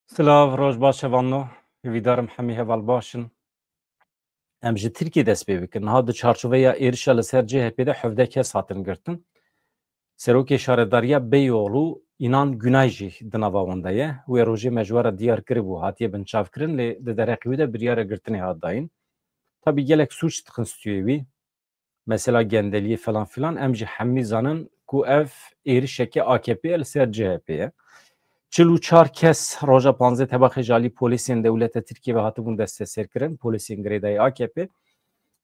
Silav, roj baş evanno. Hêvîdarim hemî heval başin. Em ji Tirkiye dest pê bikin. Niha di çarçoveya êrişa li ser CHP'de hevdek kes hatin girtin. Serokê Şaredariya Beyoğlu înan Günay jî di nava wan de ye. Wê rojê mejwara diyar kiribû hatiye binçavkirin lê di dereqê wê de biryara girtinê hat dayîn. Tabii gelek suç dixin stûyê wî. Mesela gendeliyê falan filan em jî hemî zanin ku ev êrişekê AKP li ser CHP ye. 44 kes roja 15 tebaxê jalî polîsên dewleta Tirkiye ve hatibûn desteserkirin polîsên girêdayî AKP.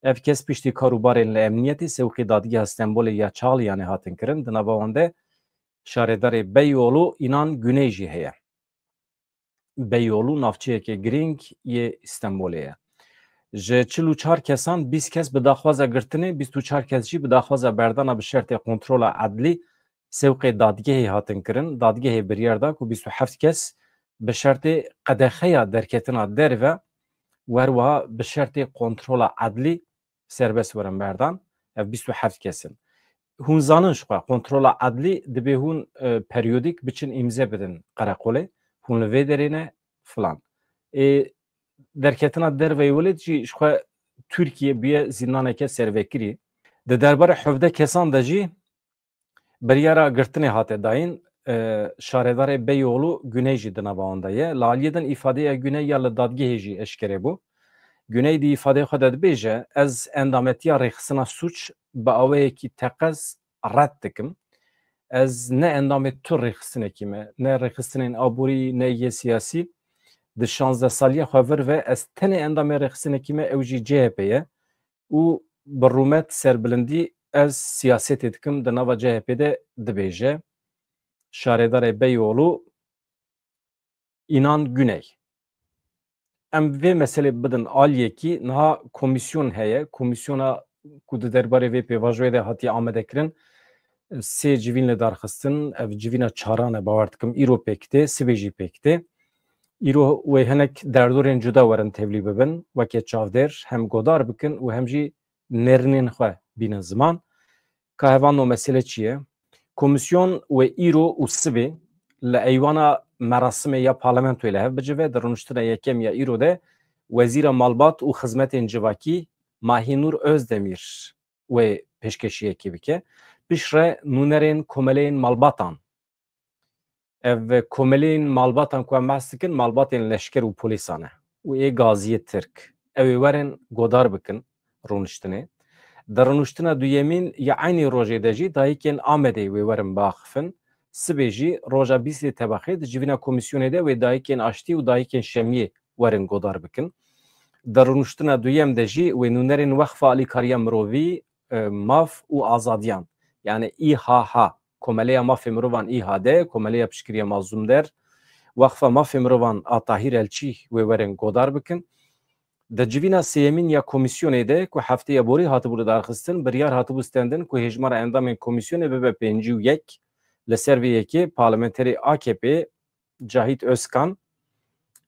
Ev kes piştî karûbarên li emniyetê Sewqê Dadgeha Stenbolê ya Çağlayanê hatin kirin. Di nava wan de şaredarê Beyoğlu înan Güney jî heye. Beyoğlu navçeyekê girîng yê Stenbolê ye. Ji 44 kesan 20 kes bi daxwaza girtinê, 24 kes jî bi daxwaza berdana bi şertê kontrola edlî Sewqê Dadgehê hatin kirin. Dadgehê biryar da ku 27 kes bi şertê qedexeya derketina derve werwiha bi şertê kontrola edlî serbest werin berdan. Ev 27 kesin. Hûn zanin ji xwe kontrola edlî dibe hûn peryodik biçin îmze bidin qereqolê. Hûn li vê derê ne filan. Derketina derveyê welê jî ji xwe Türkiye bûye zîndaneke servekirî. Di derbara hevde kesan de jî biryara girtinê hate dayîn. Şaredarê Beyoğlu Güney jî di nava wan de ye. Li aliyê din îfadeya Güney ya li dadgehê jî eşkere bû. Güney di îfadeyê xwe de dibêje ez endametiya rêxistina suç bi awayekî teqez red dikim. Ez ne endamê tu rêxistinekî me, ne rêxistinên aborî ne yê siyasî di 16 saliya xwe vir ve ez tenê endamê rêxistinekî me ew jî CHP ye û bi rûmet serbilindî ez siyasetê dikim di nava CHP de dibêje. Şaredarê Beyoğlu înan Güney. Em vê meselê bidin aliyekî niha komisyon heye. Komisyona ku di derbarê vê pêvajoyê de hatiye amadekirin sê civîn li darxistin. Ev civîna çaran e bawer dikim îro pêk tê, sibê jî pêk tê. Îro wê hinek derdorên cuda werin tevlî bibin wekê çavdêr hem godar bikin û hem jî nêrînên xwe bînin ziman. Ka hevan o mesele çi ye? Komisyon wê îro û sibê li eywana merasimê ya parlamentoyê li hev bicive di rûniştina yekem ya îro de Wezîra Malbat û Xizmetên Civakî Mahînûr Özdemîr wê pêşkeşiyekê bike. Piştre nûnerên komeleyên malbatan. Ev komeleyên malbatan ku em behs dikin malbatên leşker û polîsan e. û ê gaziyê Tirk. Ew ê werin godar bikin rûniştinê. Di rûniştina duyemîn ya aynî rojê de jî dayîkên Amedê wê werin biaxivin. Sibê jî roja 20 tebaxê di civîna komisyonê de wê dayîkên aştî û dayîkên şemiyê werin godar bikin. Di rûniştina duyem de jî wê nûnerên Wexfa Alîkariya Mirovî, Maf û Azadiyan yani İHH Komeleya Mafê Mirovan İHD, Komeleya Piştgiriya Mazlûm Der, Wexfa Mafê Mirovan a Tahîr Elçî wê werin godar bikin. Di civîna sêyemîn ya komisyonê de ku hefteya borî hatibû li darxistin, biryar hatibû stendin ku hêjmara endamên komisyonê bibe 5-1 li ser vê yekê parlamenterê AKP Cahit Özkan,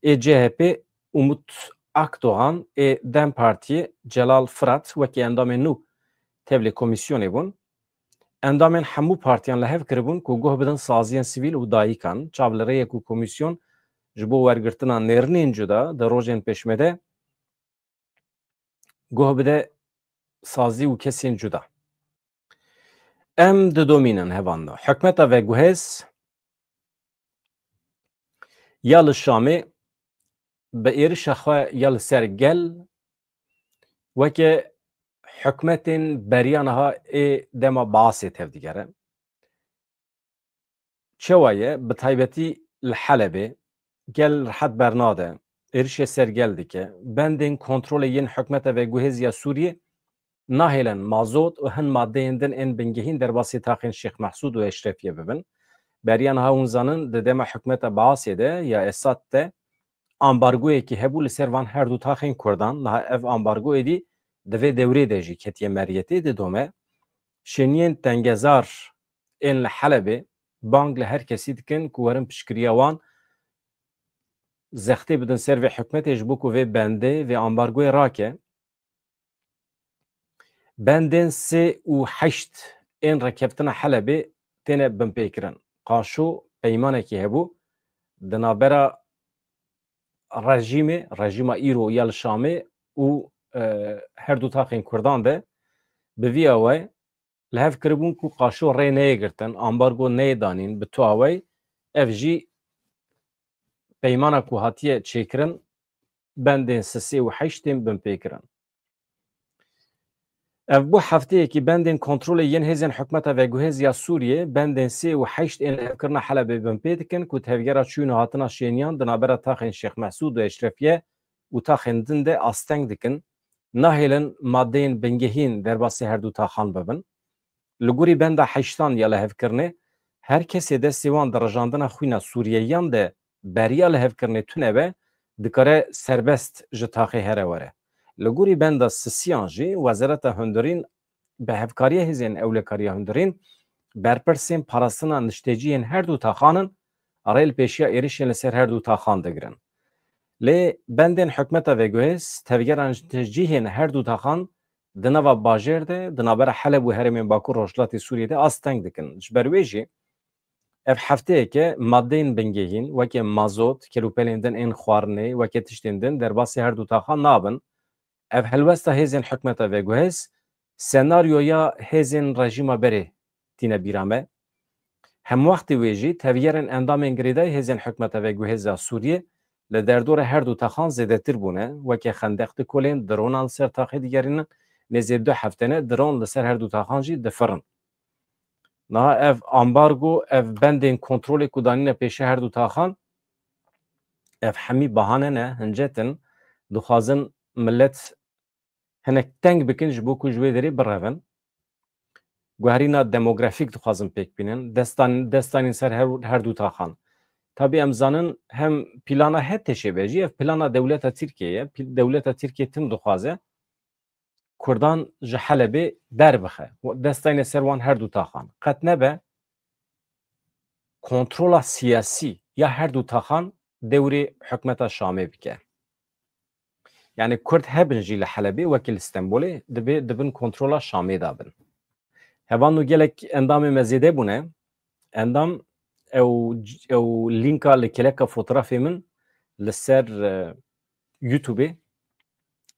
CHP Umut Akdoğan, Dem Partiye Celal Fırat wekî endamên nû tevlê komisyonê bûn. Endamên hemû partiyan li hev kiribûn ku guh bidin saziyên sivîl û dayîkan çav li rêyek û komisyon ji bo wergirtina nêrînên cuda di rojên pêşme de guh bide sazî û kesên cuda. Em didomînin hevan da. Hikmeta veguhêz ya li Şamê bi êrişa xwe ya li ser gel weke hikmetên beriya niha ê dema Baasê tevdigere. Çawa ye bi taybetî li Helebê gel rihet bernade êrişê ser gel dike bendên kontrolê yên hikmeta veguhêz ya Sûriye nahêlin mazot û hin maddeyên din ên bingehîn derbasî taxên Şêx Mehsûd û Eşrefiye bibin. Beriya niha hûn zanin di dema hikmeta Baasê de ya Esad de ambargoyekî hebû li ser van her du taxên Kurdan. Niha ev ambargoyê dî di vê dewrê de jî ketiye meriyetê didome. Şeniyên tengezar ên li Helebê bang li her kesî dikin ku werin piştgiriya wan zextê bidin ser vê hikmetê ji bo ku vê bendê vê ambargoyê rake. Bendên 3 û 8 ên rekeftina Helebê têne binpêkirin. Qaşo peymanekî hebû di navbera rejima îro ya li Şamê û her du taxên Kurdan de bi vî awê li hev kiribûn ku qaşo rê neyê girtin, ambargo neyê danîn bi to awê ev jî peymana ku hatiye çêkirin bendên sisê û heştên bin pêkirin. Ev bu hefteyekî bendên kontrolê yên hêzên hikûmeta veguhêz ya Sûriyê bendên sê û heşt ên lehevkirina Helebê bin pê dikin ku tevgera çûn û hatina şêniyan di navbera taxên Şêx Mesûd û Eşrefiye û taxên din de asteng dikin, nahêlin maddeyên bingehîn derbasî her du taxan bibin. Li gorî benda heştan ya lehevkirinê, her kesê destê wan di rejandina xwîna Sûriyeyan de beriya lehevkirinê tune be, dikare serbest ji taxê here were. Li gorî benda sisiyan jî Wezareta Hundirîn bi hevkariya hêzên ewlekariya Hundirîn berpirsên parastina nişteciyên her du taxanin rê li pêşiya êrişên li ser her du taxan digirin. Lê bendên hikûmeta veguhêz tevgera nişteciyên her du taxan di nava bajêr de di navbera Heleb û herêmên Bakur Rojhilatê Sûriyê de asteng dikin. Ji ber wê jî ev hefteyeke maddeyên bingehîn wekî mazot, kelûpelên din ên xwarinê wekî tiştên din derbasî her du taxan nabin. Ev helwesta hêzên hikûmeta veguhêz senaryoya hêzên rejîma berê tîne bîra me. Hem wextê wê jî tevgerên endamên girêdayî hêzên hikûmeta veguhêz ya Sûriyê li derdora her du taxan zêdetir bûne, wekî xendeq dikolên dronan li ser taxê digerînin, nêzî 2 heftene dron li ser her du taxan jî difirin. Niha ev ambargo, ev bendên kontrolê ku danîne pêşê her du taxan, ev hemî bahane ne, hincetin, dixwazin millet hinek teng bikin ji bo ku ji wê derê birevin. Guherîna demografîk dixwazin pêk bînin, destanên ser her du taxan. Tabii em zanin hem plana HTŞ be jî ev plana dewleta Tirkiyeyê, dewleta Tirkiye tim dixwaze Kurdan ji Helebê derbixe. Destanê ser wan her du taxan. Qet nebe kontrola siyasî ya her du taxan dewrê hikûmeta Şamê bike. Yani Kurd hebin jî li Helebê wekî li Stenbolê dibin kontrola Şamê dabin. Hevan û gelek endamê me zêde bûne, endam ew linka li keleka fotoğrafê min li ser YouTube'ê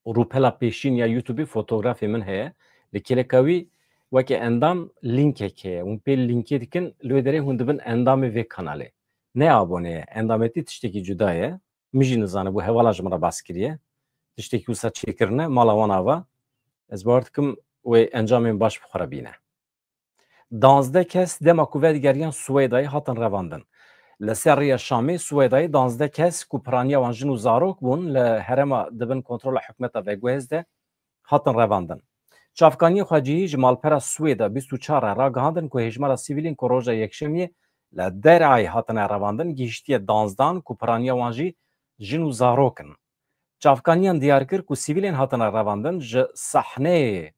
rûpela pêşîn ya YouTube'ê fotoğrafê min heye. Li keleka wî wekî endam linkek heye. Hûn pê linkê dikin li wê derê hûn dibin endamê vê kanalê. Ne abone ye? Endametî tiştekî cuda ye. Min jî nizane bû hevala ji min re bas kiriye. Tiştekî wisa çêkirine mala wan ava. Ez bawer dikim wê encamên baş bixwe bîne. 12 kes dema ku vedigeriyan Swêdayê hatin revandin. Li ser rêya Şamê Swêdayê 12 kes ku piraniya wan jin û zarok bûn li herêma dibin kontrola hikûmeta veguhêz de hatin revandin. Çavkaniyên xwecihî ji malpera Swêda 24 ragihandin ku hejmara sivîlên ku roja yekşemiyê li Derayê hatine revandin gihîştiye 12 ku piraniya wan jî jin û zarok in. Çavkaniyan diyar kir ku sivîlên hatine revandin ji sahneyê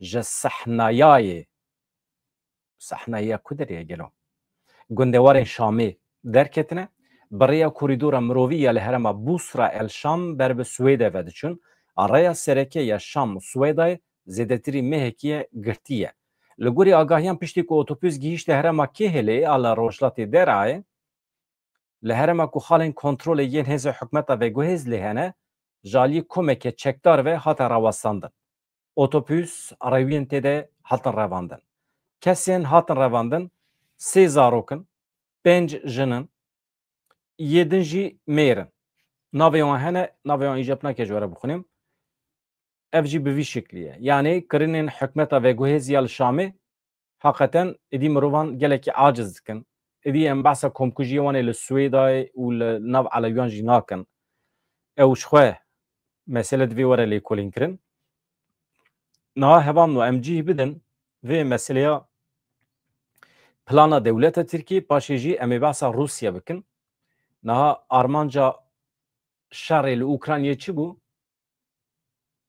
ji sehnayayê sahnaya ku derê gelo gundewarên Şamê derketine bi rêya korîdora mirovî ya li herêma Busra el Şam ber bi Swêdê ve diçin a rêya sereke ya Şam û Swêdayê zêdetirî mehekî girtiye. Li gorî agahiyan piştî ku otobüs gihîşte herêma Kêhelê ala Rojhilatê Derayê li herêma ku xalên kontrolê yên hêzê hikûmeta veguhêz lê hene jalî komeke çekdar ve hata rawestandin. Otobüs rewiyên tê de hatin revandin. Kesên hatin revandin 3 zarokin, 5 jinin, 7 jî mêrin. Navê wan hene, navê wan îcab nake ji were bixwînim. Ev jî bi vî şeklî ye. Yani kirinên hikûmeta veguhêz ya li Şamê heqeten êdî mirovan gelekî aciz dikin. Êdî em behsa komkujiyê wan ê li Swêdayê û li nav elewiyan jî nakin. Ew ji xwe mesele divê were lêkolîn kirin. Niha hevan û em cih bidin vê meseleya plana dewleta Tirkiye paşê jî em ê behsa Rusya bikin. Niha armanca şerê li Ukraynayê çi bû?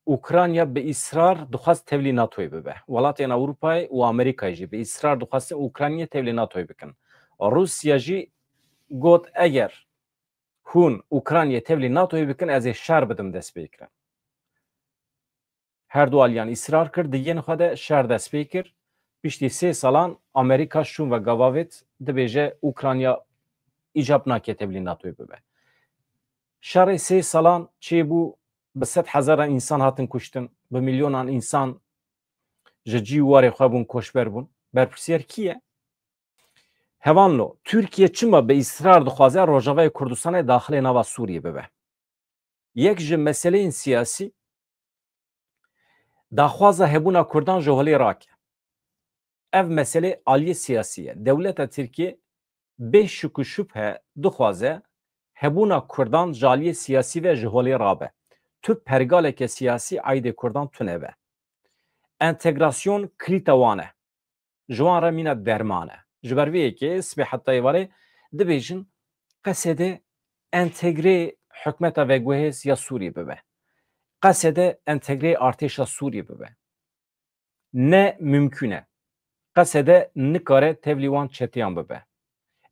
Ukrayna bi îsrar dixwast tevlî NATOyê bibe. Welatên Ewropayê û Amerîkayê jî bi îsrar dixwastin Ukraynayê tevlî NATOyê bikin. Rusya jî got eger hûn Ukraynayê tevlî NATOyê bikin ez ê şer bidim dest pê kirin. Her du aliyan îsrar kir, di yên xwe de şer dest pê kir. Piştî 3 salan Amerîka şûn ve gavavêt dibêje Ukrayna îcab nake tevlî NATOyê bibe. شر سه سالان چی بو به 100,000 انسان هاتن کشتن به میلیونان انسان جی واره خوابون کشبر بون برپرسیار کیه؟ هوانلو ترکیه چما به اصرار دخوازه روجاوای کردستان داخل نوا سوریه ببه یک جه مسئله سیاسی داخوازه هبونا کردان جوهلی راکه ev mesele aliye siyasiye. Devleta Türkiye beş şükü şüphe dixwaze hebûna Kurdan jaliye siyasî ve ji holê rabe. Tu pergaleke siyasî aydê Kurdan tune be. Entegrasyon kilîta wan e. Ji wan re mîna derman e. Ji ber vê yekê sibê hetayê warê dibêjin qesedê entegrê hikûmeta veguhê ya Sûriyê bibe. Qesedê entegrê artêşa Sûriyê bibe. Ne mümkün e. Qesede nikare tevlî wan çeteyan bibe.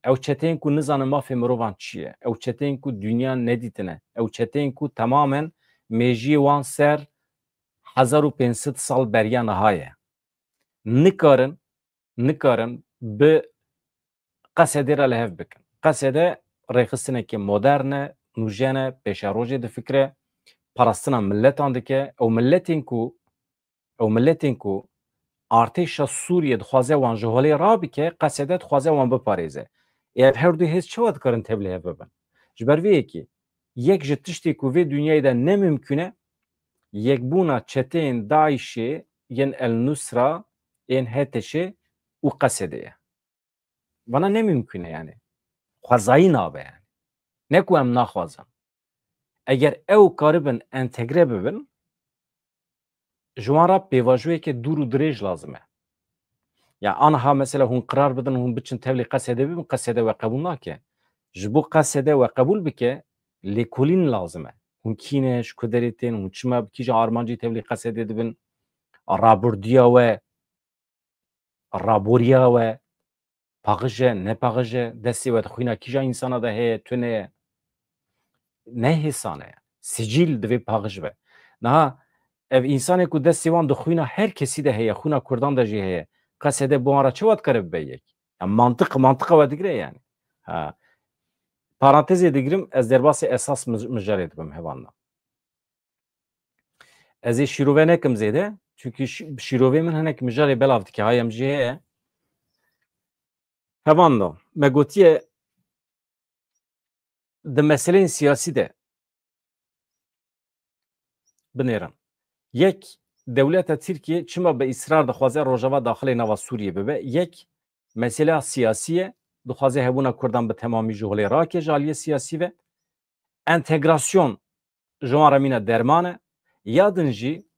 Ew çeteyên ku nizanin mafê mirovan çi ye. Ew çeteyên ku dünyan nedîtine. Ew çeteyên ku temamen mejiyê wan ser 1500 sal beriya niha ye. Nikarin bi qesedê re li hev bikin. Qesede rêxistinekê modern e, nûjen e, pêşerojê difikire, parastina milletan dike. Ew milletên ku artêşa Sûriye dixwaze wan ji holê rabike, qesede dixwaze wan biparêze. Ev her du hêz çawa dikarin tevlî hev bibin? Ji ber vê yekê yek ji tiştê ku vê dunyayê de nemimkün e yekbûna çeteyên Daişê yên El Nusra yên Heteşê û Qesedê ye. Vana nemimkün e yani. Xwezayî nabe yani. Ne ku em naxwazin. Eger ew karibin entegre bibin ji wan re pêvajoyeke dûr û dirêj lazim e. Ya anha mesela hûn qirar bidin hûn biçin tevlî Qesedê bibin Qesedê we qebûl nake. Ji bo Qesedê we qebûl bike lêkolîn lazim e. Hûn kîne ji ku derê tên hûn çima kîja armancî tevlî Qesedê dibin rabordiya we raboriya we paxij e nepaqij e destê we dixwîna kîja însana de heye tune ye ne hêsan e sicîl divê paxij be. Niha ev însanê ku destê wan dixwîna her kesî de heye xwîna Kurdan de jî heye Qesedê bu wan re çawa dikare bibe yek? Mantıqa we digire yani. Ha. Parantezê digirim ez derbasê esas mijarê dibim hevanla. Ez ê şîrove nekim zêde çünkü şîrovê min hinek mijarê belav dike hayem jî heye. Hevanla me gotiye di meseleyên siyasî de binêrin. Yek devleta Tirkiye çima bi îsrar dixwaze rojava daxilê nava Sûriyê bibe. Yek mesela siyasî ye dixwaze hebûna Kurdan bi temamî ji holê rake ji aliyê siyasî ve entegrasyon ji wan re mîna derman e. Yadin jî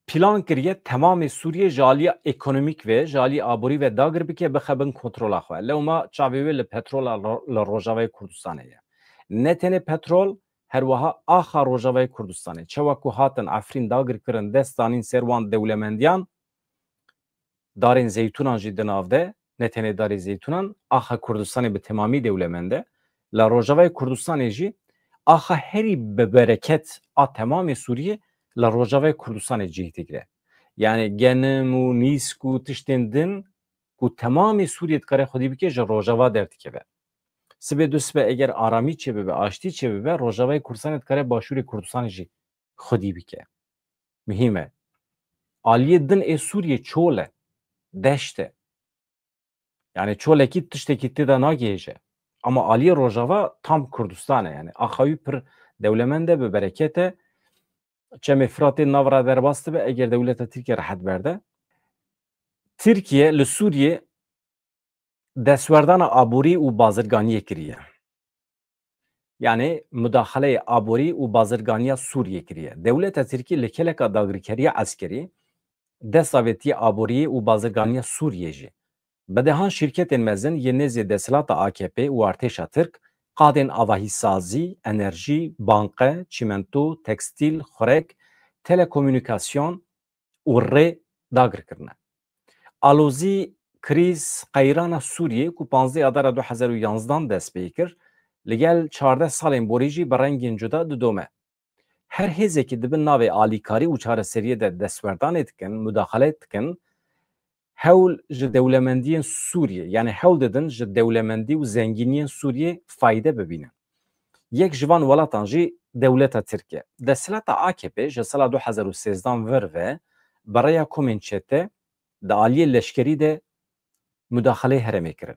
plan kiriye temamê Sûriye ji aliya ekonomîk ve ji aliyê aborî ve dagir bike bixebin kontrola xwe. Lewma çavê wê li petrola li Rojavayê Kurdistanê ye. Ne tenê petrol herwiha axa Rojavayê Kurdistanê. Çawa ku hatin Efrîn dagir kirin dest danîn ser wan dewlemendiyan darên zeytûnan jî di nav de ne tenê darê zeytûnan axa Kurdistanê bi temamî dewlemend e. Li Rojavayê Kurdistanê jî axa herî bi bereket a temamê Sûriye li Rojavayê Kurdistanê cih digire. Yani genim û nîsk û tiştên din ku temamê Sûriye dikare xwedî bike ji Rojava derdikeve. Sibê du sibê eger aramî çêbibe, aştî çêbibe, Rojavayê Kurdistanê dikare başûrê Kurdistanê jî xwedî bike. Mühîm e. Aliyê din ê Sûriye çol e, deşt e. Yani çolekî tiştekî tê de nagêje. Ama aliyê Rojava tam Kurdistan e yani. Axa wî pir dewlemend e bi bereket e. Çemê Firatê navra derbas dibe eger dewleta Tirkiye rehet berde. Tirkiye li Sûriye destwerdana aborî û bazirganiyê kiriye. Yani müdahaleyê aborî û bazirganiya Sûriye kiriye. Dewleta Tirkiye li keleka dagirkeriya eskerî destavêtiya aboriyê û bazirganiya Sûriye jî. Bedehan şirketên mezin yên nêzê desthilata AKP û artêşa Tirk qadên avahîsazî, enerjî, banqe, çîmento, tekstîl, xurek, telekomûnîkasyon û rê dagirkirine. Alozî krîz qeyrana Sûriye ku 15 Adara 2011 dest pê kir li gel 14 salên borî jî bi rengên cuda didome. Her hêzekî dibin navê alîkarî û çareseriyê de destwerdanê dikin, müdaxale dikin, hewl ji dewlemendiyên Sûriye yani hewl didin ji dewlemendî û zengîniyên Sûriye fayde bibînin. یک جوان ولاتان جی دولت ترکیه دستلات AKP ji sala 2013 vir ve برای کومنچته د عالی لشکری de müdahale heremê kirin.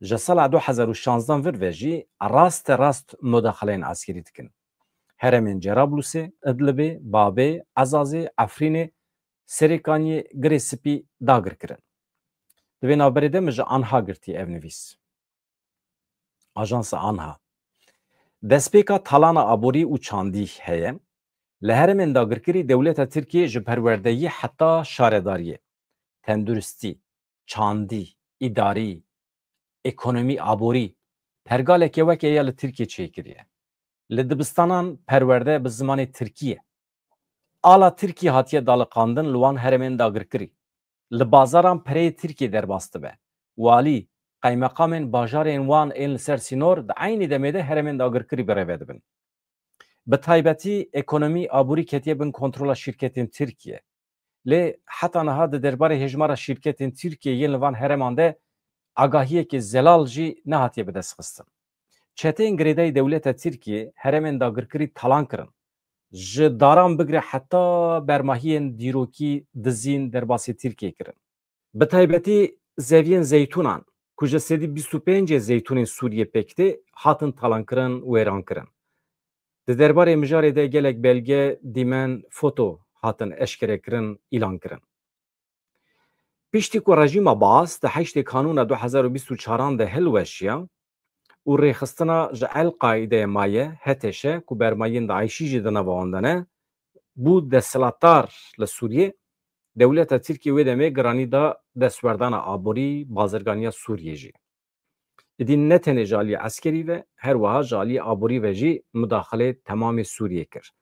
Ji sala 2016 vir ve jî rast müdahaleyên askerî dikin. Heremên Cerablusê, Idlibê, Babê, Ezazê, Efrînê, Serêkaniyê, girê spî dagir kirin. Di vê navberê de min ji Anha girtiye ev nivîs. Ajansa Anha. Destpêka talana aborî û çandî heye. Li heremên dagirkirî dewleta Tirkiye ji perwerdeyî heta şaredariyê, tenduristî, çandî, îdarî, ekonomî aborî, pergaleke weke ya li Tirkiye çêkiriye. Li dibistanan perwerde bi zimanê Tirkiye. Ala Tirkiye hatiye daliqandin li wan heremên dagirkirî. Li bazaran pereyê Tirkiye derbas dibe. Walî, qaymeqamên bajarên wan ên li ser sînor di aynî demê de heremên dagirkirî birêve dibin. Bi taybetî ekonomî aborî ketiye bin kontrola şîrketên Tirkiye. Lê heta niha di derbarê hejmara şîrketên Tirkiye yên li van hereman de agahiyekê zelal jî nehatiye bidestxistin. Çeteyên girêdayî dewleta Tirkiye heremên dagirkirî talan kirin. Ji daran bigire heta bermahiyên dîrokî dizîn derbasê Tirkiye kirin. Bi taybetî zeviyên zeytûnan ku ji sedî 25 zeytûnên Sûriye pêktê hatin talankirin û wêrankirin. Di derbarê mijarê de gelek belge, dîmen, foto hatin eşkerekirin, îlankirin. Piştî ku rejîma Baas di heştê kanûna 2024 de hilweşiya û rêxistina ji El-Qaîdeyê maye HTŞ ku bermayên Daişî jî di nava wan de ne, bû desthilatdar li Sûriyê, dewleta Tirkiye wê demê giranî da destwerdana aborî bazirganiya Sûriyê jî. Îdî ne tenê ji aliyê eskerî ve her wiha ji aliyê aborî ve jî müdaxelê temamê Sûriyê kir.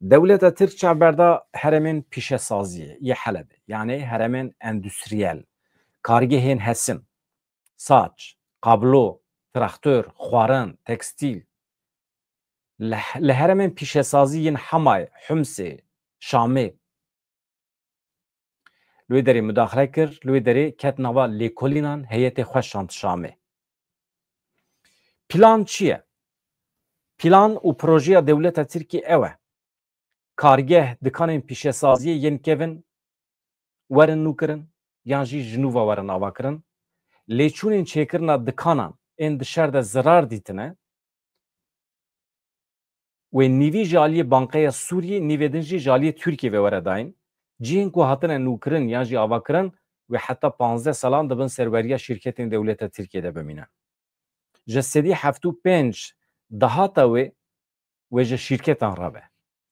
Dewleta Tirk çavberda heremên pîşesaziyê yê Helebê, yani heremên endüstriyel, kargehên hesin, saç, kablo, traktör, xwarin, tekstîl, li heremên pîşesazî yên Hemayê, Humsê, Şamê li wê derê müdaxele kir, li wê derê ket nava lêkolînan heyetê xweş şand Şamê. Plan çi ye? Plan û projeya dewleta Tirkiye ew e. Kargeh dikanên pîşesaziyê yên kevin werin nûkirin yan jî ji nû ve werin avakirin. Lêçûnên çêkirina dikanan ên dişer de zirar dîtine wê nîvî ji aliyê Bankeya Sûriyê nîvê din jî ji aliyê Tirkiye ve were dayîn. Cihên ku hatine nûkirin yan jî avakirin wê heta 15 salan dibin serweriya şîrketên dewleta Tirkiye de bimîne. Ji sedî 75 dahata wê ji şîrketan rabe.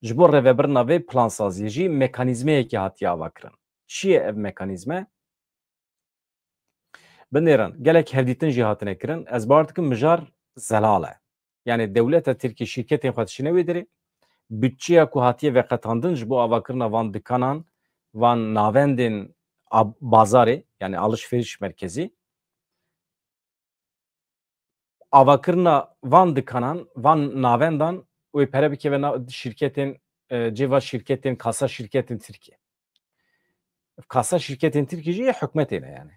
Ji bo rêvebirina vê plansaziyê jî mekanîzmeyekî hatiye avakirin. Çi ye ev mekanîzme? Binêrin gelek hevdîtin jî hatine kirin. Ez bar dikim mijar zelal e. Yani dewleta Tirkiye şîrketên xwe dişîne wê derê, bütçeya ku hatiye veqetandin ji bo avakirina van dikanan, van navendên bazarê yani alışveriş merkezî, avakirina van dikanan, van navendan wê pere bikeve şîrketên cêva şîrketên kasa şîrketên Tirkiye. Kasa şîrketên Tirkiye jî hikûmetê ne yani.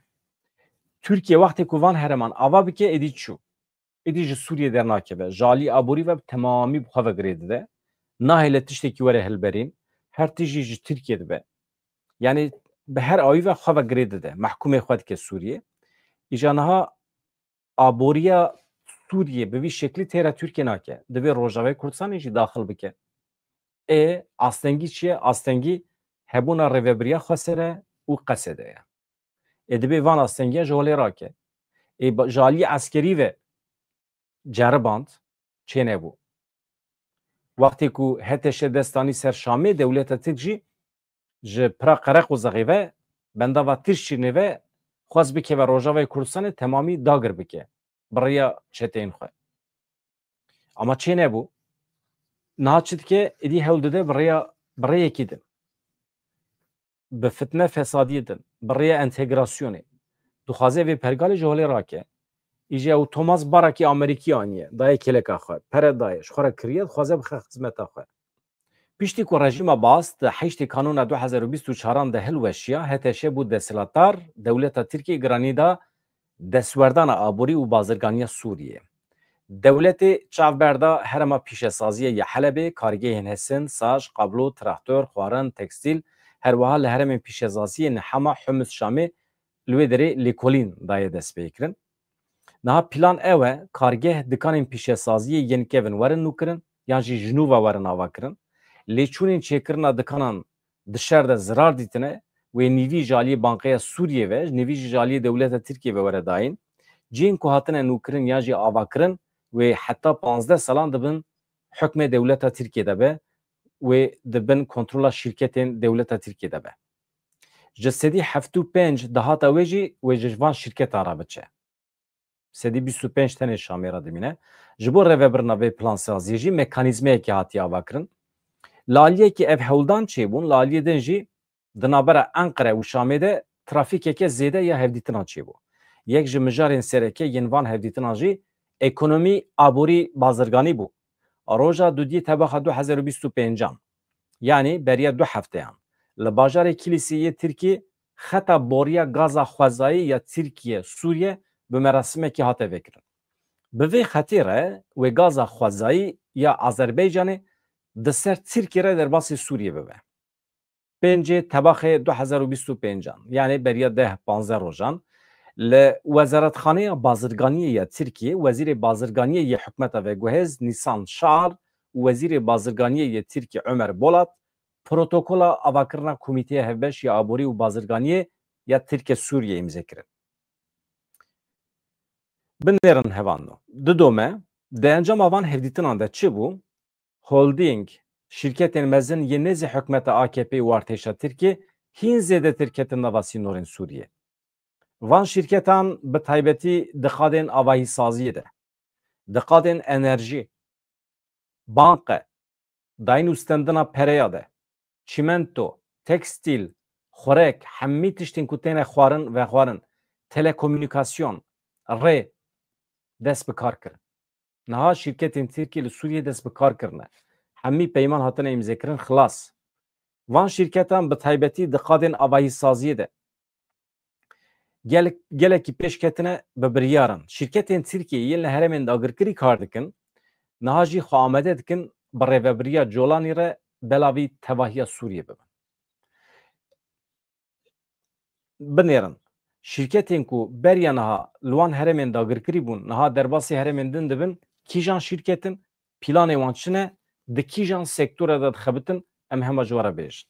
Türkiye wextê ku van hereman ava bike êdî çû. Êdî ji Sûriye dernakeve. Ji alî aborî ve temamî bi xwe ve girê dide. Nahêle tiştekî were hilberîn. Her tî ji Tirkiye dibe. Yani bi her ayî ve xwe ve girê dide. Mehkûmê xwe dike Sûriye. Îja niha aboriya Sûriye bi vî şeklî têra Tirkiye nake. Divê Rojavayê Kurdistanê jî daxil bike. Astengî çi ye? Astengî hebûna rêveberiya Xweser û Qesedê ye. Divê van astengiya ji holê rake. Ji aliyê eskerî ve ceriband çê nebû. Wextê ku HTŞ destanî ser Şamê dewleta Tirk jî ji pira qereq û zexî ve bendava Tirşînê ve xwaz bikeve Rojavayê Kurdistanê temamî dagir bike bi rêya çeteyên xwe. Ama çê nebû. Niha çi dike êdî hewl dide bi rêyekî din. Bi fitne fesadiyê din. Bi rêya entegrasyonê. Dixwaze vê pergalê ji holê rake. Îje ew Thomas Barakî Amerîkî aniye. Dayê keleka xwe. Pere daye. Ji xwe re kiriye dixwaze bixe xizmeta xwe. Piştî ku rejîma Baas di heştê kanûna 2024 de hilweşiya HTŞ bû desthilatdar dewleta Tirkiye giranî da destwerdana aborî û bazirganiya Sûriyê. Devleti çavberda herema pişesaziye ya Helebê kargehên hesin, saj, qablo, traktör, xwarin, tekstil herwiha li heremên pişesaziyê Hema, Humus, Şamê li wê derê lêkolîn daye dest pê kirin. Niha plan ew e kargeh dikanên pîşesaziyê yên kevin werin nûkirin yan jî ji nû ve werin ava kirin. Lêçûnên çêkirina dikanan di şer de zirar dîtine wê nîvî ji aliyê Bankeya Sûriyê ve nîvî jî ji aliyê Dewleta Tirkiye ve were dayîn. Cihên ku hatine nûkirin yan jî avakirin wê heta 15 salan dibin hukmê Dewleta Tirkiye de be wê dibin kontrola şîrketên Dewleta Tirkiye de be. Ji sedî 75 dihata wê jî wê ji van şîrketa re biçe. Sedî 25 tenê Şamê dimîne. Ji bo revebirina vê plansaziyê jî mekanîzmeyekî hatiye avakirin. Laliyekî ev hewldan çêbûn, laliyê din jî di navbera Enqere û Şamê de trafîkeke zêde ya hevdîtina çêbû. Yek ji mijarên sereke yên van hevdîtina jî ekonomî aborî bazirganî bû. Roja dudiyê tebaxa 2025 yanî beriya 2 hefteyan li bajarê Kilîseyê Tirkiye xeta boriya gaza xwezayî ya Tirkiye Sûriye bi merasimekî hate vekirin. Bi vê xetê re wê gaza xwezayî ya Azerbaycanê di ser Tirkiye re derbasî Sûriye bibe. Pêncê tebaxê 2025 yanî beriya 10-15 rojan li Wezaretxaneya Bazirganiyê ya Tirkiye Wezîrê Bazirganiyê yê hikûmeta veguhêz Nîsan Şar û Wezîrê Bazirganiyê yê Tirkiye Ömer Bolat protokola avakirina Komîteya Hevbeş ya Aborî û Bazirganiyê ya Tirkiye Sûriye imze kirin. Binêrin hevano. Di dome, di encama van hevdîtinan de çi bû? Holding, şirketên mezin yê nêzî hikûmeta AKP û artêşa Tirkiye hîn zêdetir ketin nava sînorên Sûriye. Van şirketan bi taybetî di qadên avahîsaziyê de, di qadên enerjî, banke, dayîn û stendina pereya de, çimento, tekstil, xurek, hemî tiştên ku têne xwarin ve xwarin, telekomûnîkasyon, rê dest bi kar kirin. Niha şirketên Tirkiye li Sûriye dest bi kar kirine. Hemî peyman hatine imzêkirin xilas. Van şirketan bi taybetî di qadên avahîsaziyê de gelekî pêşketine bi biryaran. Şirketên Tirkiye yên li heremên de agirkirî kar dikin, niha jî xwe amade dikin bi rêveberiya Colanî re belavî tevahiya Sûriye bibin. Binêrin. Şirketên ku beriya niha li wan heremên de agirkirî bûn, niha derbasî heremên din dibin, kîjan şirketin, planê wan çi ne, di kîjan sektora de dixebitin, em hema ji we re bêjin.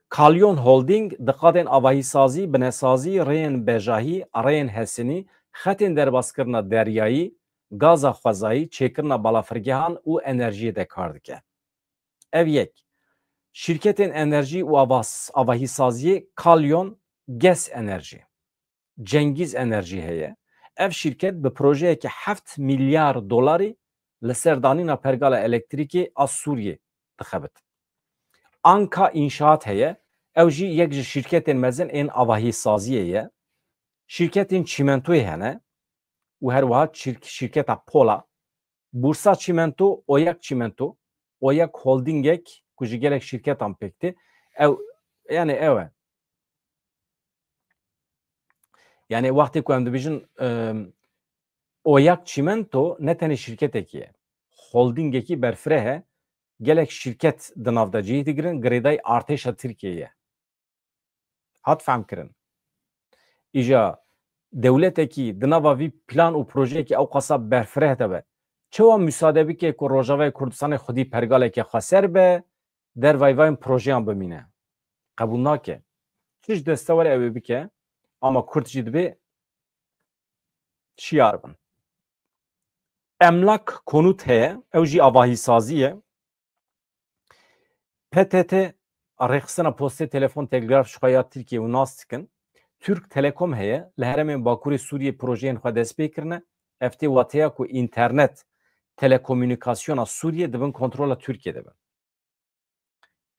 Kalyon Holding di qadên avahîsazî, binesazî, rêyên bejahî, rêyên hesinî, xetên derbaskirina deryayî, gaza xwezayî, çêkirina balafirgehan û enerjiyê de kar dike. Ev yek. Şirketên enerjî û avahîsaziyê Kalyon Ges Enerji, Cengiz Enerji heye. Ev şirket bi projeyekî 7 milyar dolarî li ser danîna pergala elektrîkê a Sûriyê dixebit. Anka İnşaat heye. Ew jî yek ji şirketên mezin ên avahîsaziyê ye. Şirketên çîmentoyê hene û herwiha şirketa Pola, Bursa Çîmento, Oyak Çîmento, Oyak Holdingek ku ji gelek şirketan pêktî. Ew yani ew e. Yani wextê ku em dibêjin Oyak Çîmento ne tenê şirketekî ye. Holdingekî berfireh he. Gelek şirket di nav de cihê digirin girêdayî artêşa Tirkiyeyê ye. Hat fehm kirin. İja dewletekî di nava vî plan û projeyekî ew qasa berfireh de be. Çawa müsaade bike ku Rojavayê Kurdistanê xwedî pergaleke xweser be, dervayvayên projeyan bimîne. Qebûl nake. Çi ji deste were ew ê bike, ama Kurd jî dibe şiyar bin. Emlak konut heye, ew jî avahîsazî ye. PTT rêxistina postê telefon telgraf ji xweya Tirkiye û nas dikin. Türk Telekom heye li heremên Bakurê Sûriye projeyên xwe dest pê kirine. Ev tê wateya ku înternet telekomûnîkasyona Sûriye dibin kontrola Tirkiye de bin.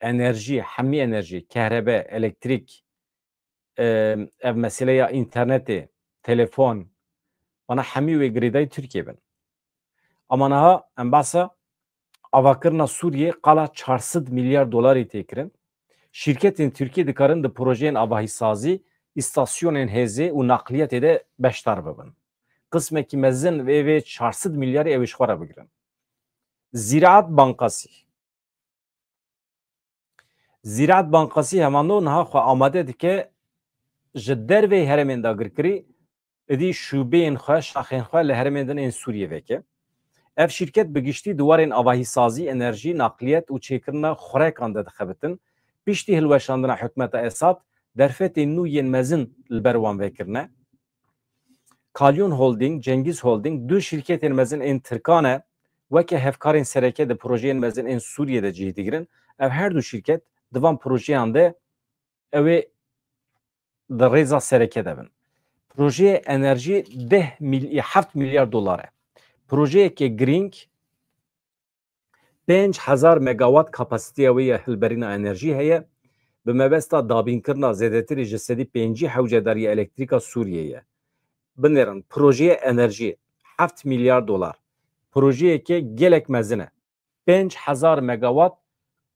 Enerji, hemî enerji, kehrebe, elektrik, ev meseleya internetê, telefon, bana hemî wê girêdayî Tirkiye bin. Ama niha em behsa avakirina Sûriye qala 400 milyar dolarî tê kirin. Şirketên Tirkiye dikarin di projeyên avahîsazî, îstasyonên hêzê û naqliyetê de beşdar bibin. قسمه کی مزن و 400 میلیارد اوش خورا بگیرن. زراعت بانقاسی همانو نها خو آماده دی که جدر و هرمین دا گرکری ادی شوبه این خواه شاخین خواه لهرمین دن این سوریه وکه. اف شرکت بگشتی دوارین آواهی سازی انرژی نقلیت و چیکرنا خوراکان ده خبتن پیشتی هلوشاندن حکمت اساد درفت نو ین مزن البروان وکرنه. کالیون هولدینگ، جنگیز هولدینگ دو شرکت مزن این ترکانه وکه هفکارین سرکه ده پروژه مزن این سوریه ده جهی دیگرن. اف هر دو شرکت دوام پروژه انده اوه ده ریزا سرکه ده بن. پروژه انرژی 7 میلیارد دلاره. پروژه که گرینگ 5000 مگاوات کپاسیته اوی هلبرین انرژی هیه به مبستا دابین کرنا زیادتری جسدی 5 حوجه داری الکتریکا سوریه بنرن پروژه انرژی 7 میلیارد دلار پروژه که گلک مزنه 5000 مگاوات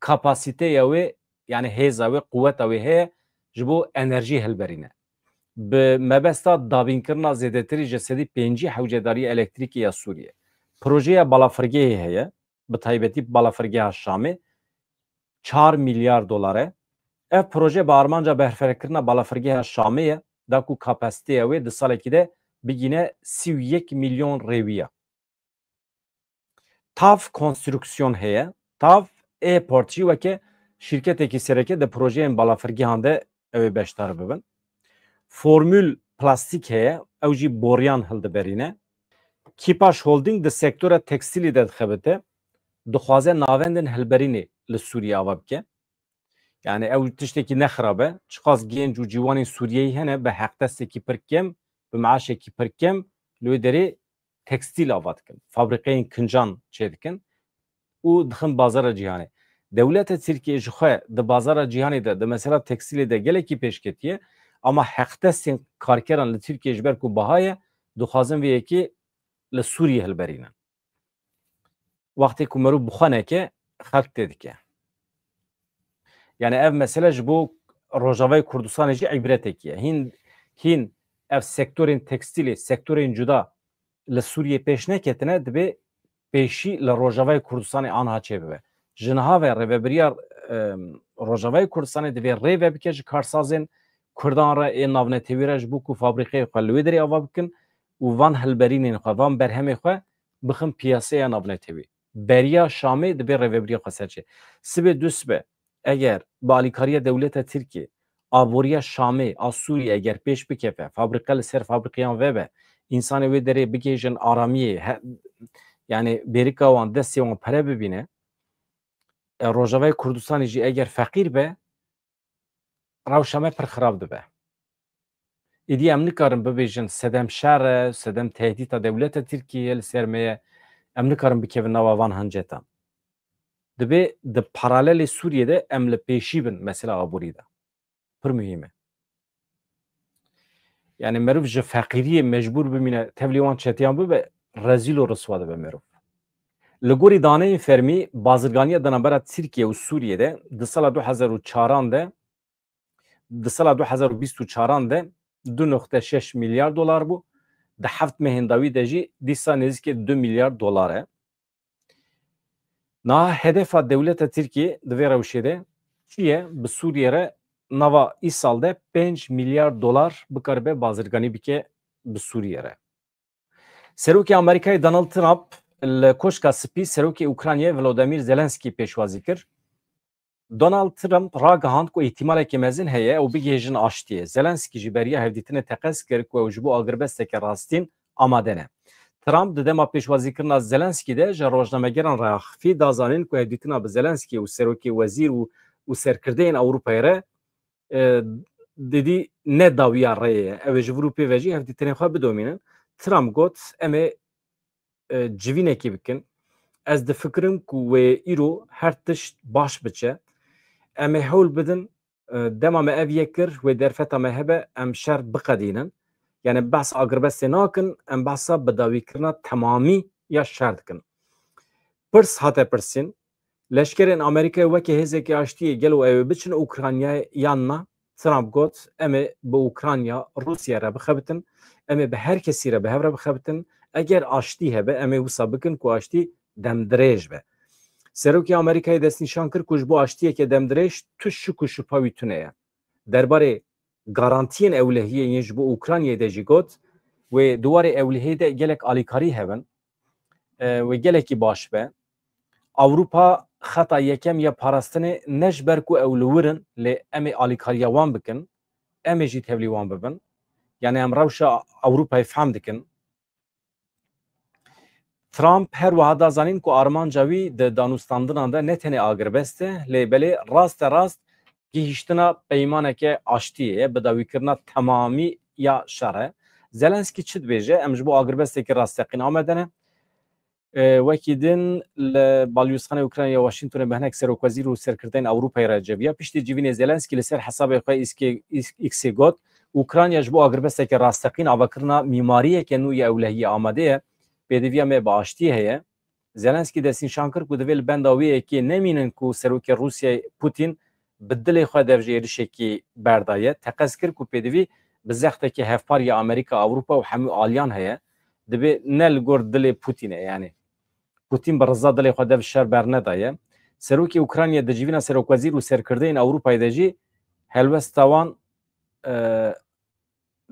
کپاسیته اوی یعنی هیزا و قوت اوی هیه جبو انرژی هلبرینه به مبستا دابین کرنا زیادتری جسدی 5 حوجه داری الکتریکی یا سوریه پروژه بالافرگی هیه به تایبەتی بالافرگی شامی 4 میلیارد دلاره. اف پروژه با آرمانجا بهرفرکرنا بالافرگی شامی دا کو کپاسیته اوی ده سالکی ده بگینه 31 میلیون ریویه. تاف کنسترکسیون هیه. تاف ایپورتچی وکه شرکت کی سرکه ده پروژه این بالافرگی هنده اوی بشتر ببن. فرمول پلاستیک هیه اوجی بوریان هلده برینه. کیپاش هولدینگ ده سکتور تکستیلی ده خبته دخوازه ناوندن هلبرینی لسوریه آواب که yani ev tişteki ne xarabe çıkaz genç u civanın Suriye'yi hene be haktasteki perkem be maaşeki perkem löderi tekstil avatkin fabrikayın kıncan çedikin u dıxın bazara cihani devlete Türkiye jixwe de bazara cihani de mesela tekstili de geleki peşketiye ama haktastin karkeran li Türkiye jber ku bahaya duxazın ve yeki li Suriye helberine vakti ku meru buxane ke xalq dedike yani ev mesela bu Rojavay Kurdistan'ı ibretekiye. Hin ev sektörün tekstili, sektörün cuda le Suriye peşne ketine dibe peşi le Rojavay Kurdistan'ı anha çebebe. Jinha ve revebriyar Rojavay Kurdistan'ı dibe reve bikej karsazın Kurdan ra en navne teviraj bu ku fabrikayı qalwedri avabkin u van helberinin van berhemi xwe bixin piyasaya navne tevi. Beriya Şam'ı dibe revebriya qaserçe. Sibe düsbe eğer balikariye devlete Türkiye aboriya Şam'ı az Suriye eğer peş bikefe fabrikalı ser fabrikayan ve insanı ve dere bikejin aramiye yani berikavan destiyon para bibine Rojavay Kurdistan'ı eğer fakir be ravşame per xarab be. İdi emnikarın bibejin sedem şer sedem tehdita devlete Türkiye sermeye emnikarın bikevin navavan hancetan. Dibe de paralel Suriye'de emle peşibin mesela aburida. Pır mühime. Yani meruf je fakiriye mecbur bimine tevlivan çetiyan bu ve rezil o rısvada be meruf. Ligori dane fermi bazırganiye danabara Türkiye ve Suriye'de de sala 2004'de de sala 2024'de 2.6 milyar dolar bu. De haft mehendavi deji disa nezik 2 milyar dolar. Na hedefa devlete Türkiye de rewşede çiye bi Suriye'ye nava isalde 5 milyar dolar bikarbe bazırgani bike bi Suriye'ye. Seruki Amerika'yı Donald Trump le koşka spi Seruki Ukrayna Volodymyr Zelenski peşvazi kir. Donald Trump ragahand ku ihtimale ki mezin heye o bigejin aştiye. Zelenski jiberiye hevditine teqes kir ku ujbu agirbesteke rastin amadene. Trump de dema peşvazîkirina Zelenskî de ji rojnamegeran re xifî da zanin ku hevdîtina bi Zelenskî û serokê wezîr û serkirdeyên Ewropayê re didî ne dawiya rêyê ye. Ew ê ji vir û pê ve jî hevdîtinên xwe bidomînin. Trump got em ê civînekê bikin. Ez difikirim ku wê îro her tişt baş biçe. Em ê hewl bidin dema me ev yek kir wê derfeta me hebe em şer biqedînin. Yani bahs agirbestê nakin em bahsa bidawîkirina temamî ya şer dikin. Pirs hate pirsîn leşkerên Amerîkayê wekî hêzekî aştiyê gelo ew ê biçin Ukraynayê yan na Trump got em ê bi Ukrayna Rusyaya re bixebitin em ê bi her kesî re bi hev re bixebitin eger aştî hebe em ê wisa bikin ku aştî demdirêj be. Serokê Amerîkayê destnîşan kir ku ji bo aştiyeke demdirêj tu şik û şüpha wî tune ye. Derbarê garantiyên ewlehiyê yên ji bo Ukraynayê de jî got wê duwarê ewlehiyê de gelek alîkarî hebin wê gelekî baş be. Avrupa xeta yekem ya parastinê ne ji ber ku ew li wirin lê em ê alîkariya wan bikin, em ê jî tevlî wan bibin. Yani em rewşa Ewropayê fehm dikin. Trump her wiha da zanîn ku armanca wî di danûstandinan de ne tenê agirbest e lê belê rast gihîştina peymaneke aştiyê ye bi dawîkirina temamî ya şer e. Zelenskî çi dibêje? Em ji bo agirbestekî rasteqîn amede ne. Wekî din li balyozxanê Ukraynayê Washingtonê bi hinek serokwezîr û serkirdeyên Ewropayê re ceviya. Piştî civînê Zelenskî li ser hesabê xwe X'ê got Ukrayna ji bo agirbestekî rasteqîn avakirina mîmariyeke nû ya ewlehiyê amade ye. Pêdiviya me bi aştî heye. Zelenskî destnîşan kir ku divê li benda wê yekê nemînin ku serokê Rusyayê Putin bi dilê xwe dev ji êrişekî berdaye. Teqez kir ku pêdivî bi zextekî hevpar ya Amerîka, Ewropa û hemû aliyan heye. Divê ne li gor dilê Putinê yani. Putin bi riza dilê xwe dev şer bernedaye. Serokê Ukraynayê di civîna serokwezîr û serkirdeyên Ewropayê de jî helwesta wan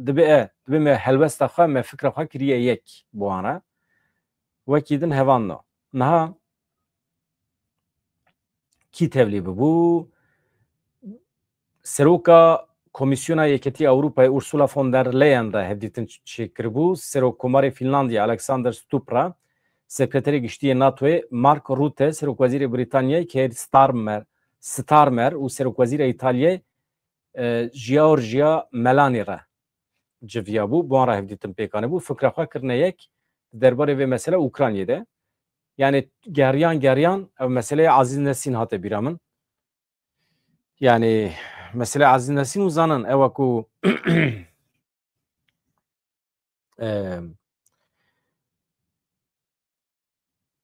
dibe me helwesta xwe me fikra xwe kiriye yek bi wan re. Wekî din hevan na. Niha kî tevlî bibû? Seroka Komisyona Yeketî Ewropayê Ursula von der Leyen de hevdîtin çêkiribû. Serokkomarê Finlandiya Alexander Stubb, Sekreterê Giştiyê NATOyê Mark Rutte, Serokwezîrê Brîtanyayê Keir Starmer û Serokwezîra İtalyayê Giorgia Meloni re civiya bû. Bu an re hevdîtin pêkanîbû. Fikra xwe kirine yek derbarê vê mesele Ukraynayê de. Yani geriyan ev meseleye Aziz Nesin hate bîra min. Yani mesele Aziz Nesin û zanin ew ku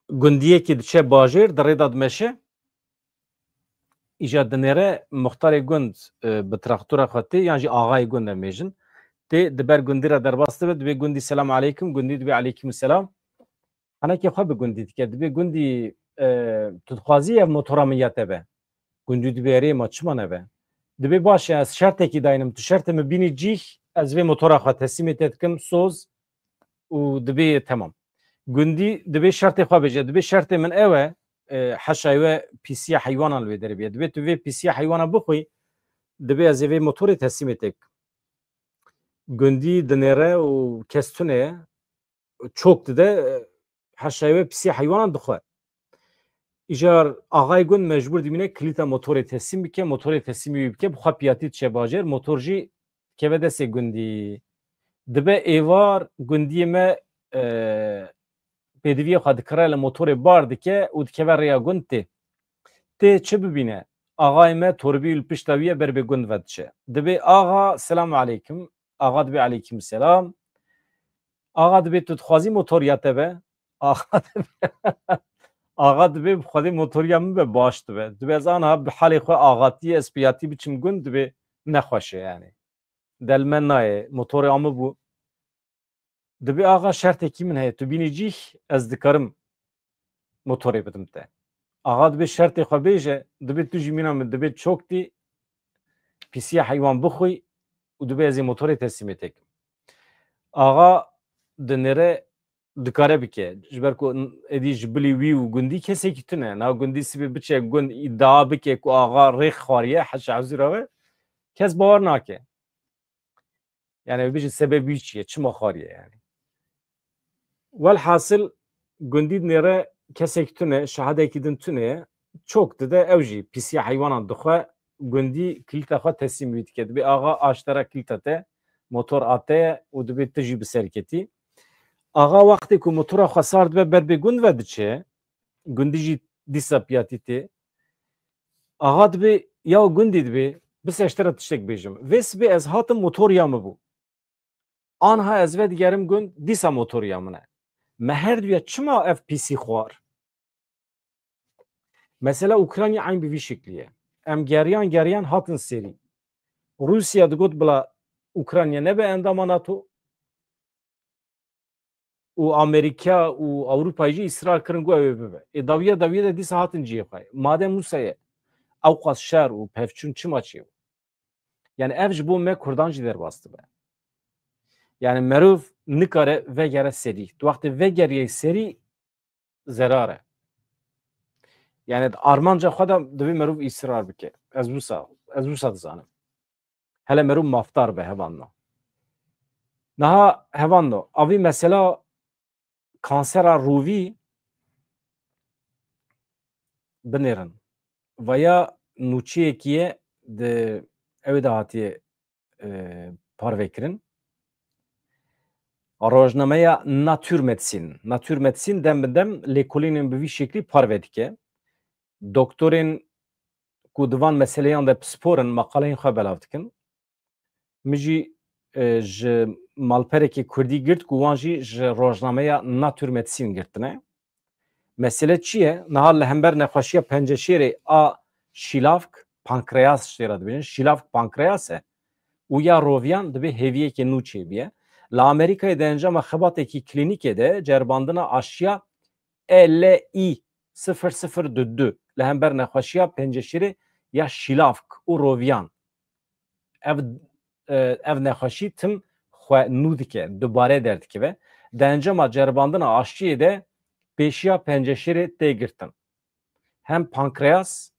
gundiyekî diçe bajêr di rêda dimeşe îja dinêre muxtarê gund bi traktora xwe tê yan jî axayê gund demêjin tê di ber gundî re derbas dibe dibê gundî selam aleykum gundî dibê aleykum selam henekê xwe bi gundî dike dibê gundî tu dixwazî ev motora min ya te be gundî dibê erê ma çima nebe dibê baş e ez şertekî dayînim tu şertê min bînî cih ez vê motora xwe teslimê te dikim soz û dibê temam gundî dibê şertê xwe bêje dibê şertê min ew e heşayê we pîsiya heywanan li wê derê bîye dibê tu vê pîsiya heywana bixwî dibê ez ê vê motorê teslimê te dikim gundî dinêre û kes tune çok dide heşayê we pîsiya heywanan dixwe îjar axayê gund mecbûr dimîne kilîta motorê teslim bike motorê teslimî wî bike bi xwe piyatî diçe bajêr motor jî keve destê gundî dibe êvar gundiyê me pêdiviyê xwe dikire li motorê bar dike û dikeve rêya gund tê çi bibîne axayê me torbî li pişta wî ye ber bê gund ve diçe dibê axa selam aleykum axa dibê aleykum selam axa dibê tu dixwazî motoriya te be axa dibê xwedê motoriya min be baş dibe dibê ez aniha bi halê xwe axatiyê ez piyatî biçim gund dibê nexweş e yani del me nayê motorê amı bû dibê axa şertekî min heye tu bînî cih ez dikarim motorê bidim te axa dibê şertê xwe bêje dibê tu jî mîna min dibê çoktî pîsiya heywan bixwî û dibê ez ê motorê teslimê te kim axa dinêre dikare bike ji ber ku êdî ji bilî wî û gundî kesekî tune nav gundî sibê biçe gund îdia bike ku axa rêx xwariye heşa ezûra we kes bawer nake yani bijî sebebî çi ye çima xwariye yani welhasıl gundî dinêre kesekî tune şehadekî din tune çok dide ew jî pîsiya heywanan dixwe gundî kilîta xwe teslim wî dike dibê axa aştera kilîta te motor ate û dibê tu jî bi ser ketî axa wextê ku motora xwe sar dibe ber bê gund ve diçe gundî jî dîsa piyatî tê axa dibê ya gundî dibê biseştera tiştek bêjim vê sibê ez hatim motoriya min bû anha ez ve digerim gund dîsa motoriya min e me her duya çima ev pîsî xwar mesela Ukrayna eyn bi vî şeklî ye em geriyan hatin serî Rusya digot bila Ukrayna nebe endama NATO û Amerika û Avrupayê jî îsrar kirin ku ew ê bibe. Dawiya de dîsa hatin ciyê xwe. Madem wisa ye ew qas şer û pevçûn çima çêw. Yani ev ji bo me Kurdan jî derbas dibe. Yani merov nikare vegere serî. Du wextê vegeriye serî zerar e. Yani armanca xwe de divê merov îsrar bike. Ez wisa dizanim. Hele merov mafdar be hevan da. Niha hevan da avî mesela kansera rovî binêrin. Veya nûçeyekî ye di ew de hatiye parvekirin. Rojnameya Naturmedîsîn. Naturmedîsîn dem bi dem lêkolînên bi vî şeklî parve dike. Doktorên ku divan meseleyan de pisporin maqaleyên xwe belav dikin. Min jî ji malperekê Kurdî girt ku wan jî ji rojnameya Naturmedîsîn girtine. Mesele çi ye? Niha li hember nexweşiya penceşêrê a şîlavk pankreas jê re dibêjin. Şîlavk pankreas e û ya roviyan dibe hêviyekê nû çêbiye. Li Amerîkayê di encama xebatekî klînîkê de cerbandina aşiya LI 0022 li hember nexweşiya penceşêrê ya şîlavk û roviyan. Ev nexweşî tim xwe nû dike, dubare derdikeve. Di encama cerbandina aşiyê de pêşiya penceşêrê tê girtin. Hem pankreas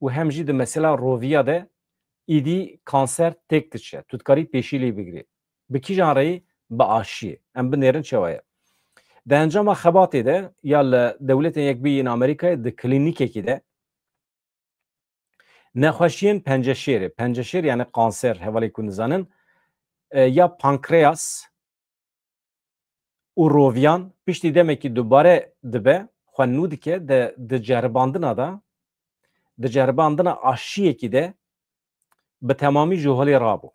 û hem jî di mesela roviya de îdî kanser têk diçe. Tu dikarî pêşî lê bigirî. Bi kîjan reyî? Bi aşiyê. Em binêrin çawa ye. Di encama xebatê de ya li dewletên Yekbûyî yên Amerîkayê di klînîkekî de nexweşiyên penceşêrê. Penceşêr yani kanser hevalê ku nizanin ya pankreas û roviyan piştî demekî dubare dibe xwe nû dike di ceribandina da di ceribandina aşiyekî de bi temamî ji holê rabû.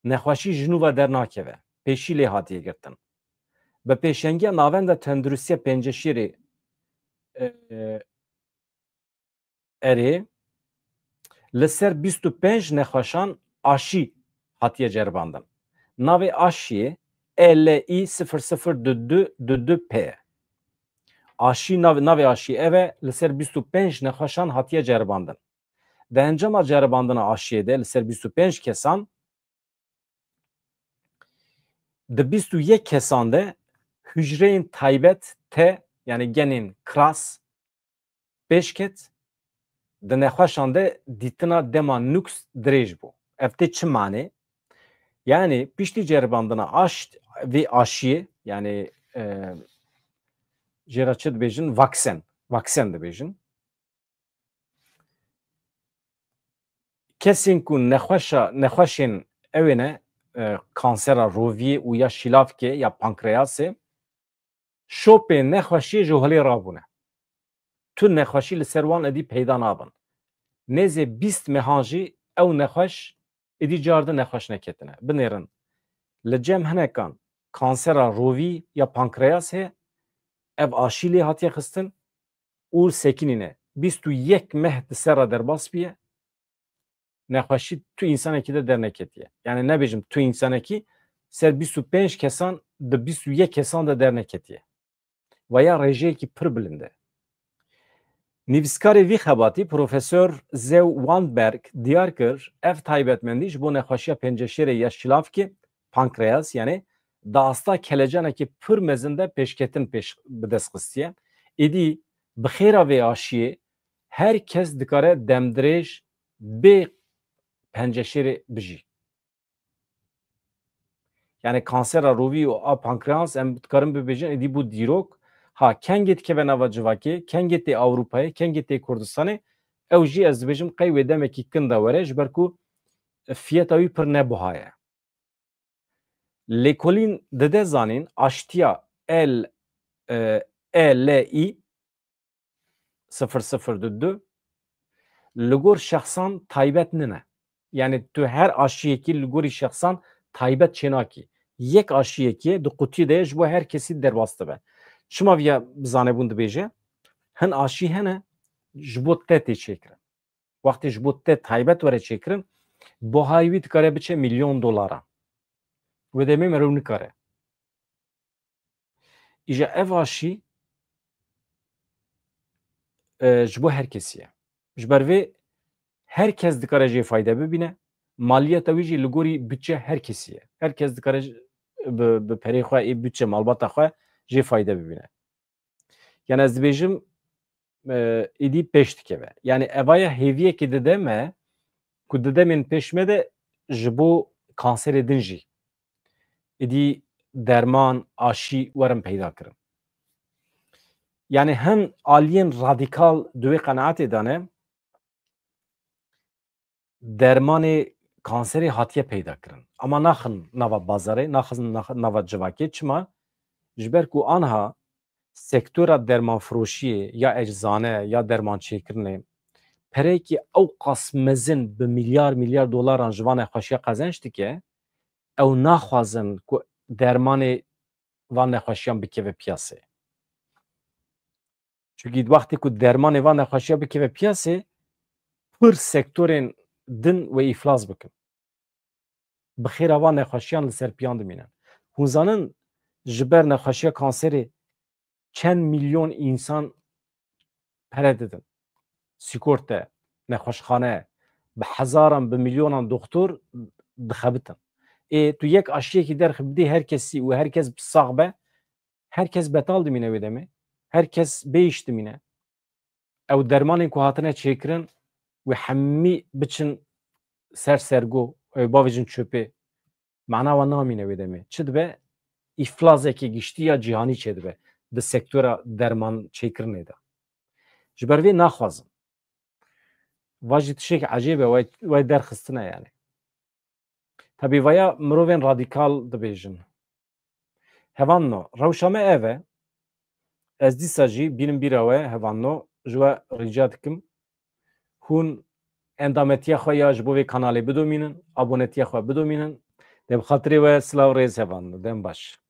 Nexweşî ji nû ve dernakeve. Pêşî lê hatiye girtin. Bi pêşengiya navenda tendirustiya penceşêrê erê li ser 25 nexweşan aşî hatiye ceribandin. Navê aşiyê LI 0022P. Aşî navê aşî ev e li ser 25 nexweşan hatiye ceribandin. Di encama ceribandina aşiyê de li ser 25 kesan di 21 kesan de hücreyên taybet T yani genên kras pêşket di nexweşan de dîtina dema nûks dirêj bû. Ev tê çi manê? Yani piştî ceribandina vê aşiyê yani jêra çi dibêjin vaksen dibêjin. Kesên ku nexweşên ew ne kansera roviyê û ya şîlavkê ya pankreasê şopên nexweşiyê ji holê rabûne. Tu nexweşî li ser wan edî peyda nabin. Nêzê 20 mehan jî ew nexweş edî car di nexweş neketine. Binêrin. Li cem hinekan kansera rovî ya pankreas heye ev aşî lê hatiye xistin û sekînîne 21 meh di ser re derbas bîye nexweşî tu însanekî de derneketiye. Yani nebêjim tu însanekî ser 25 kesan di 21 kesan de derneketiye. Veya rejeyekî pir bilind e. Nivîskarê vî xebatî Profesör Zew Wandberg diyar kir ev taybetmendî ji bo nexweşiya penceşêrê ya şîlavkê pankreas yani dasta kelecanekî pir mezin de pêşketin bi dest xistiye. Êdî bi xêra vê aşiyê her kes dikare demdirêj bê penceşêrê bijî. Yani kansera rovî û a pankreas em dikarin bibêjin êdî bû dîrok ha kengê dikeve nava civakê, kengê tê Ewropayê, kengê tê Kurdistanê ew jî ez dibêjim qey wê demekî kin de were ji ber ku fiyeta wî pir nebuha ye. Lêkolîn dide zanîn aştiya LI 0022 li gor şexsan taybet nine. Yani tu her aşiyekî li gorî şexsan taybet çênakî. Yek aşiyekî di qutiyê de ji bo her kesî derbas dibe. Çima viya bizanebûn dibêje? Hin aşî hene ji bo te tê çêkirin. Wextê ji bo te taybet were çêkirin, buhayî wî dikare biçe $1,000,000. Wê demê merov nikare. İja ev aşî ji bo herkesî ye. Ji ber vê herkes dikare jê fayde bibîne. Maliyeta wî jî li gorî bütçe herkesî ye. Herkes dikare bi perê xwe ê bütçe malbata xwe jê fayde bibîne. Yani ez dibêjim êdî pêş dikeve. Yani evaya hêviyekê dide me ku di demên pêş me de ji bo kanserê din jî êdî derman, aşî werin peyda kirin. Yani hin aliyên radîkal di wê qenaetê de ne dermanê kanserê hatiye peyda kirin. Ama naxin nava bazarê, naxin nava civakê çima ji ber ku anha sektora dermanfiroşiyê ya eczane ya dermançêkirinê perekî ew qas mezin bi milyar dolaran ji van nexweşiya qezenç dike, ew naxwazin ku dermanê van nexweşiyan bikeve piyasê. Çünkü wextê ku dermanê van nexweşiya bikeve piyasê, pir sektorên din ve îflas bikin. Bi xêra van nexweşiyan li ser piyan dimînin. Hûn zanin ji ber nexweşiya kanserê çend milyon însan pere didin. Sîkorte, nexweşxane, bi hezaran bi milyonan doktor dixebitin. Tu yek aşiyekî derxi bidî herkesî û herkes sax be, herkes betal dimîne wê demê. Herkes bêîş dimîne. Ew dermanên ku hatine çêkirin wê hemî biçin ser sergo, ew bavêjin çöpê. Mena wan namîne wê demê. Çi dibe? İflazekê giştî ya cîhanî çê dibe di sektora derman çêkirinê de. Ji ber vê naxwazin. Va jî tişek ecêb e wey derxistine yani. Tabii vaya mirovên radîkal dibêjin. Hevan no, rewşa me ev e, ez dîsa jî bînim bîra we hevan no ji we rica dikim hûn endametiya xwe ya ji bo vê kanalê bidomînin, abonetiya xwe bidomînin. Dem xatirê we silav rêz hevan no, dem baş.